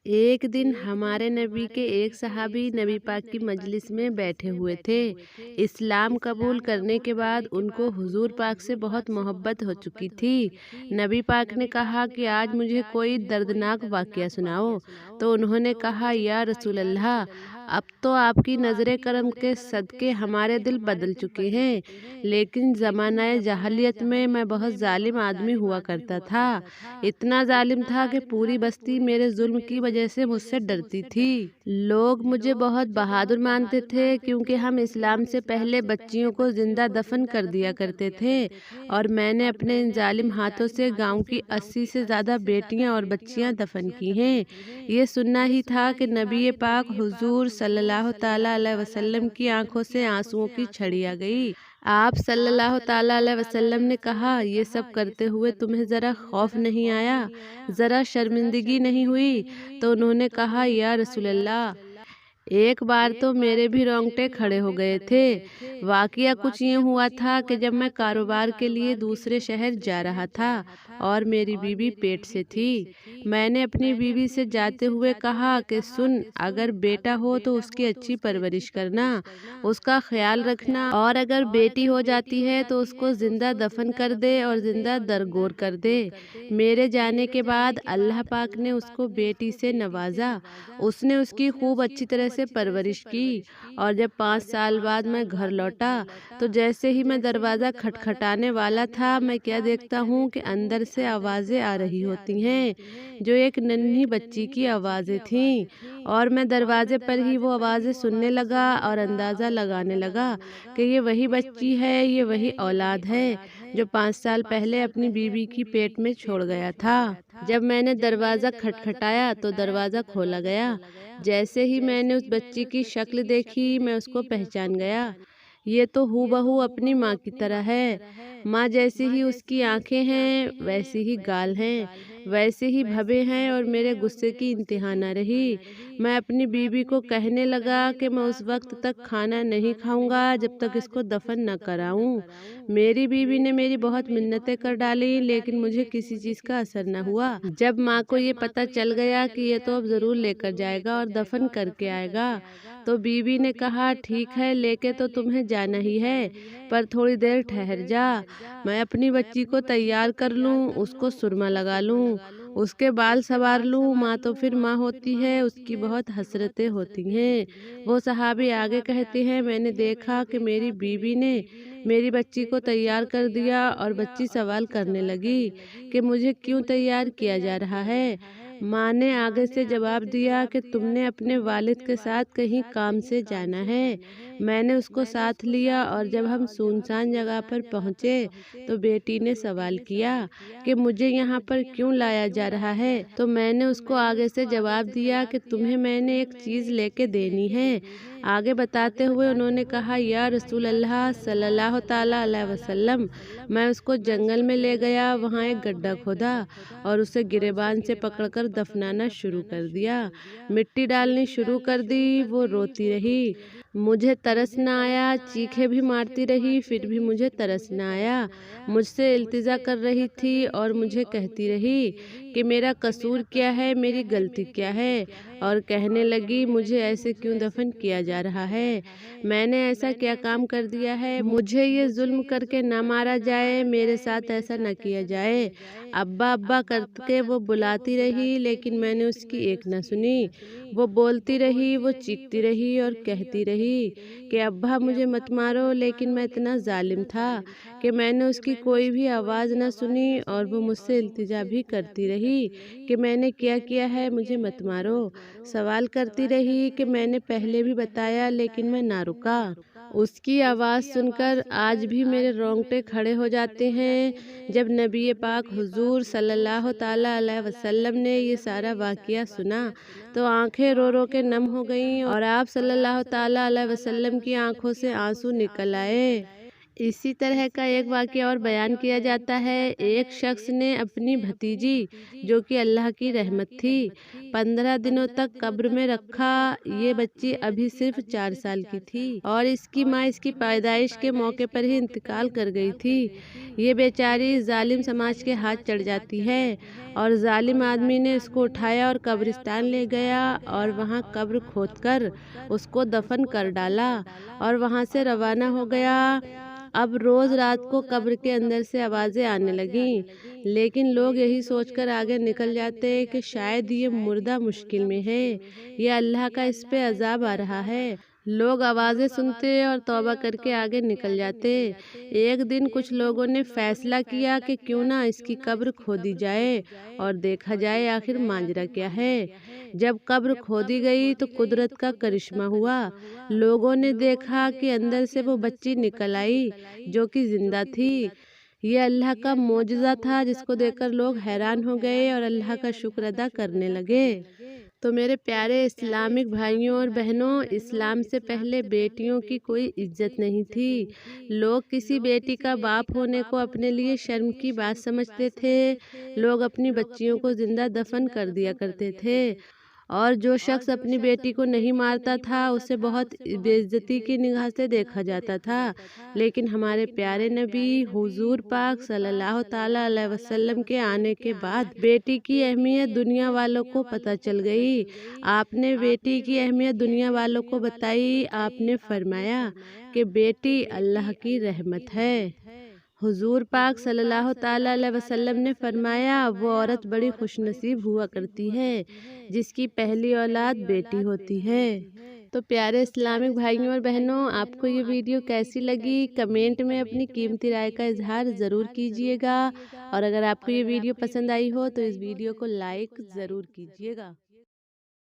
एक दिन हमारे नबी के एक सहाबी नबी पाक की मजलिस में बैठे हुए थे। इस्लाम कबूल करने के बाद उनको हुजूर पाक से बहुत मोहब्बत हो चुकी थी। नबी पाक ने कहा कि आज मुझे कोई दर्दनाक वाकया सुनाओ। तो उन्होंने कहा, या रसूल अल्लाह, अब तो आपकी नज़र करम के सदके हमारे दिल बदल चुके हैं, लेकिन ज़माना जहालियत में मैं बहुत जालिम आदमी हुआ करता था। इतना जालिम था कि पूरी बस्ती मेरे जुल्म की वजह से मुझसे डरती थी। लोग मुझे बहुत बहादुर मानते थे, क्योंकि हम इस्लाम से पहले बच्चियों को जिंदा दफन कर दिया करते थे, और मैंने अपने इन जालिम हाथों से गांव की 80 से ज़्यादा बेटियां और बच्चियां दफन की हैं। ये सुनना ही था कि नबी पाक हुजूर सल्लल्लाहु ताला अलैहि वसल्लम की आंखों से आंसुओं की छड़ी आ गई। आप सल्लल्लाहु ताला अलैहि वसल्लम ने कहा, ये सब करते हुए तुम्हें ज़रा खौफ नहीं आया, ज़रा शर्मिंदगी नहीं हुई? तो उन्होंने कहा, या रसूल अल्लाह, एक बार तो मेरे भी रोंगटे खड़े हो गए थे। वाकया कुछ यूँ हुआ था कि जब मैं कारोबार के लिए दूसरे शहर जा रहा था और मेरी बीवी पेट से थी, मैंने अपनी बीवी से जाते हुए कहा कि सुन, अगर बेटा हो तो उसकी अच्छी परवरिश करना, उसका ख्याल रखना, और अगर बेटी हो जाती है तो उसको जिंदा दफन कर दे और जिंदा दरगोर कर दे। मेरे जाने के बाद अल्लाह पाक ने उसको बेटी से नवाजा। उसने उसकी खूब अच्छी तरह से परवरिश की, और जब 5 साल बाद मैं घर लौटा तो जैसे ही मैं दरवाज़ा खटखटाने वाला था, मैं क्या देखता हूँ कि अंदर से आवाज़ें आ रही होती हैं, जो एक नन्ही बच्ची की आवाज़ें थीं। और मैं दरवाजे पर ही वो आवाज़ें सुनने लगा और अंदाज़ा लगाने लगा कि ये वही बच्ची है, ये वही औलाद है जो 5 साल पहले अपनी बीवी की पेट में छोड़ गया था। जब मैंने दरवाज़ा खटखटाया तो दरवाज़ा खोला गया। जैसे ही मैंने उस बच्ची की शक्ल देखी, मैं उसको पहचान गया। ये तो हूबहू अपनी माँ की तरह है। माँ जैसी ही उसकी आंखें हैं, वैसी ही गाल हैं, वैसे ही भवें हैं, और मेरे गुस्से की इंतहा न रही। मैं अपनी बीवी को कहने लगा कि मैं उस वक्त तक खाना नहीं खाऊंगा जब तक इसको दफन न कराऊं। मेरी बीवी ने मेरी बहुत मिन्नतें कर डाली, लेकिन मुझे किसी चीज़ का असर न हुआ। जब माँ को ये पता चल गया कि ये तो अब ज़रूर लेकर जाएगा और दफन करके आएगा, तो बीवी ने कहा, ठीक है, लेके तो तुम्हें जाना ही है, पर थोड़ी देर ठहर जा, मैं अपनी बच्ची को तैयार कर लूं, उसको सुरमा लगा लूं, उसके बाल संवार लूं। माँ तो फिर माँ होती है, उसकी बहुत हसरतें होती हैं। वो सहाबी आगे कहते हैं, मैंने देखा कि मेरी बीवी ने मेरी बच्ची को तैयार कर दिया, और बच्ची सवाल करने लगी कि मुझे क्यों तैयार किया जा रहा है। माँ ने आगे से जवाब दिया कि तुमने अपने वालिद के साथ कहीं काम से जाना है। मैंने उसको साथ लिया, और जब हम सुनसान जगह पर पहुँचे तो बेटी ने सवाल किया कि मुझे यहाँ पर क्यों लाया जा रहा है। तो मैंने उसको आगे से जवाब दिया कि तुम्हें मैंने एक चीज़ लेके देनी है। आगे बताते हुए उन्होंने कहा, या रसूल अल्लाह सल्लल्लाहु ताला अलैहि वसल्लम, मैं उसको जंगल में ले गया, वहाँ एक गड्ढा खोदा और उसे गिरेबान से पकड़कर दफनाना शुरू कर दिया। मिट्टी डालनी शुरू कर दी। वो रोती रही, मुझे तरस न आया, चीखें भी मारती रही, फिर भी मुझे तरस न आया। मुझसे इल्तिजा कर रही थी और मुझे कहती रही कि मेरा कसूर क्या है, मेरी गलती क्या है, और कहने लगी, मुझे ऐसे क्यों दफन किया जा रहा है, मैंने ऐसा क्या काम कर दिया है, मुझे ये जुल्म करके ना मारा जाए, मेरे साथ ऐसा न किया जाए। अब्बा अब्बा करके वो बुलाती रही, लेकिन मैंने उसकी एक न सुनी। वो बोलती रही, वो चीखती रही और कहती रही कि अब्बा मुझे मत मारो, लेकिन मैं इतना जालिम था कि मैंने उसकी कोई भी आवाज़ न सुनी, और वो मुझसे इल्तिजा भी करती रही कि मैंने क्या किया है, मुझे मत मारो। सवाल करती रही कि मैंने पहले भी बताया, लेकिन मैं ना रुका। उसकी आवाज़ सुनकर आज भी मेरे रोंगटे खड़े हो जाते हैं। जब नबी पाक हुजूर सल्लल्लाहु ताला अलैहि वसल्लम ने ये सारा वाक़या सुना तो आंखें रो रो के नम हो गईं, और आप सल्लल्लाहु ताला अलैहि वसल्लम की आंखों से आंसू निकल आए। इसी तरह का एक वाक़या और बयान किया जाता है। एक शख्स ने अपनी भतीजी, जो कि अल्लाह की रहमत थी, 15 दिनों तक कब्र में रखा। ये बच्ची अभी सिर्फ 4 साल की थी और इसकी माँ इसकी पैदाइश के मौके पर ही इंतकाल कर गई थी। ये बेचारी जालिम समाज के हाथ चढ़ जाती है और जालिम आदमी ने इसको उठाया और कब्रिस्तान ले गया और वहाँ कब्र खोदकर उसको दफन कर डाला और वहाँ से रवाना हो गया। अब रोज रात को कब्र के अंदर से आवाजें आने लगीं, लेकिन लोग यही सोचकर आगे निकल जाते कि शायद ये मुर्दा मुश्किल में है या अल्लाह का इस पे अजाब आ रहा है। लोग आवाजें सुनते और तौबा करके आगे निकल जाते। एक दिन कुछ लोगों ने फैसला किया कि क्यों ना इसकी कब्र खोदी जाए और देखा जाए आखिर माजरा क्या है। जब कब्र खोदी गई तो कुदरत का करिश्मा हुआ। लोगों ने देखा कि अंदर से वो बच्ची निकल आई जो कि जिंदा थी। ये अल्लाह का मोजज़ा था जिसको देखकर लोग हैरान हो गए और अल्लाह का शुक्र अदा करने लगे। तो मेरे प्यारे इस्लामिक भाइयों और बहनों, इस्लाम से पहले बेटियों की कोई इज्जत नहीं थी। लोग किसी बेटी का बाप होने को अपने लिए शर्म की बात समझते थे। लोग अपनी बच्चियों को जिंदा दफन कर दिया करते थे और जो शख्स अपनी बेटी को नहीं मारता था उसे बहुत बेइज्जती की निगाह से देखा जाता था। लेकिन हमारे प्यारे नबी हुजूर पाक सल्लल्लाहु ताला अलैहि वसल्लम के आने के बाद बेटी की अहमियत दुनिया वालों को पता चल गई। आपने बेटी की अहमियत दुनिया वालों को बताई। आपने फरमाया कि बेटी अल्लाह की रहमत है। हुजूर पाक सल्लल्लाहु ताला अलैहि वसल्लम ने फरमाया, वो औरत बड़ी खुशनसीब हुआ करती है जिसकी पहली औलाद बेटी होती है। तो प्यारे इस्लामिक भाइयों और बहनों, आपको ये वीडियो कैसी लगी कमेंट में अपनी कीमती राय का इजहार ज़रूर कीजिएगा और अगर आपको ये वीडियो पसंद आई हो तो इस वीडियो को लाइक ज़रूर कीजिएगा।